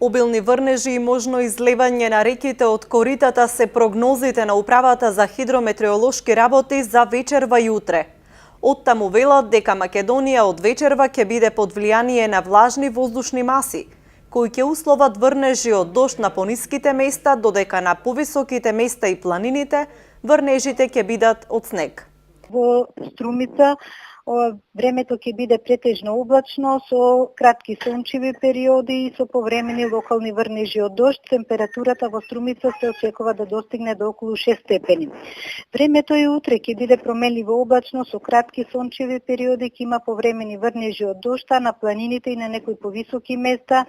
Обилни врнежи и можно излевање на реките од коритата се прогнозите на Управата за хидрометеоролошки работи за вечерва и утре. Оттаму велат дека Македонија од вечерва ќе биде под влијание на влажни воздушни маси, кои ќе условат врнежи од дожд на пониските места, додека на повисоките места и планините врнежите ќе бидат од снег. Во Струмица времето ќе биде претежно облачно со кратки сончеви периоди и со повремени локални врнежи од дожд. Температурата во Струмица се очекува да достигне до околу 6 степени. Времето и утре ќе биде променливо облачно со кратки сончеви периоди, ќе има повремени врнежи од дожд, а на планините и на некои повисоки места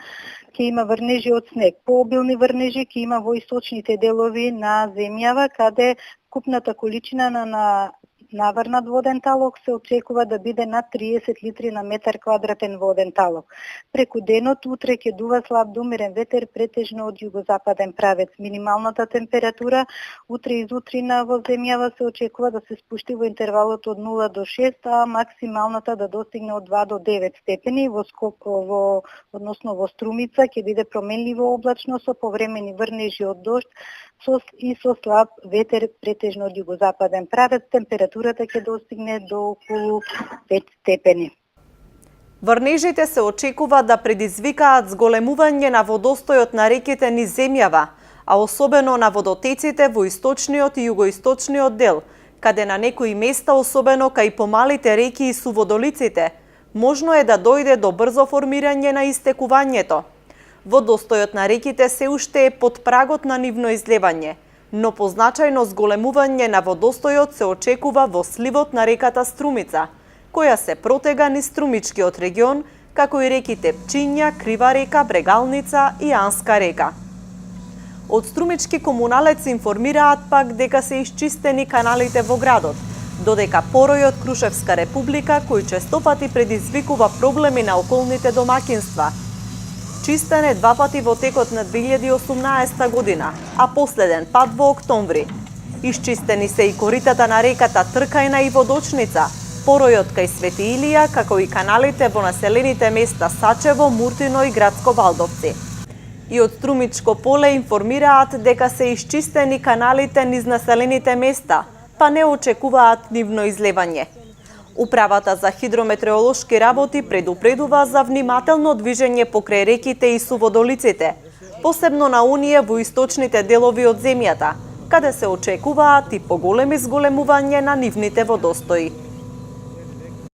ќе има врнежи од снег. Пообилни врнежи ќе има во источните делови на земјава, каде купната количина на наврнат воден талок се очекува да биде над 30 литри на метар квадратен воден талок. Преку денот утре ќе дува слаб до умерен ветер претежно од југозападен правец. Минималната температура утре изутрина во земјава се очекува да се спушти во интервалот од 0 до 6, а максималната да достигне од 2 до 9 степени. Односно во Струмица ќе биде променливо облачно со повремени врнежи од дожд и со слаб ветер претежно од југозападен правец. Температурата ќе достигне до околу 5 степени. Врнежите се очекува да предизвикаат зголемување на водостојот на реките низ земјава, а особено на водотеците во источниот и југоисточниот дел, каде на некои места, особено кај помалите реки и суводолиците, можно е да дојде до брзо формирање на истекувањето. Водостојот на реките се уште е под прагот на нивно излевање, но позначајно зголемување на водостојот се очекува во сливот на реката Струмица, која се протега низ Струмичкиот регион, како и реките Пчиња, Крива река, Брегалница и Анска река. Од Струмички комуналец информираат пак дека се исчистени каналите во градот, додека поројот Крушевска република, кој честопати предизвикува проблеми на околните домакинства, чистен е 2 пати во текот на 2018 година, а последен пат во октомври. Исчистени се и коритата на реката Тркајна и Водочница, поројот кај Свети Илија, како и каналите во населените места Сачево, Муртино и Градско Валдовци. И од Струмичко поле информираат дека се исчистени каналите низ населените места, па не очекуваат нивно излевање. Управата за хидрометеоролошки работи предупредува за внимателно движење покрај реките и суводолиците, посебно на оние во источните делови од земјата, каде се очекуваат и поголеми зголемување на нивните водостои.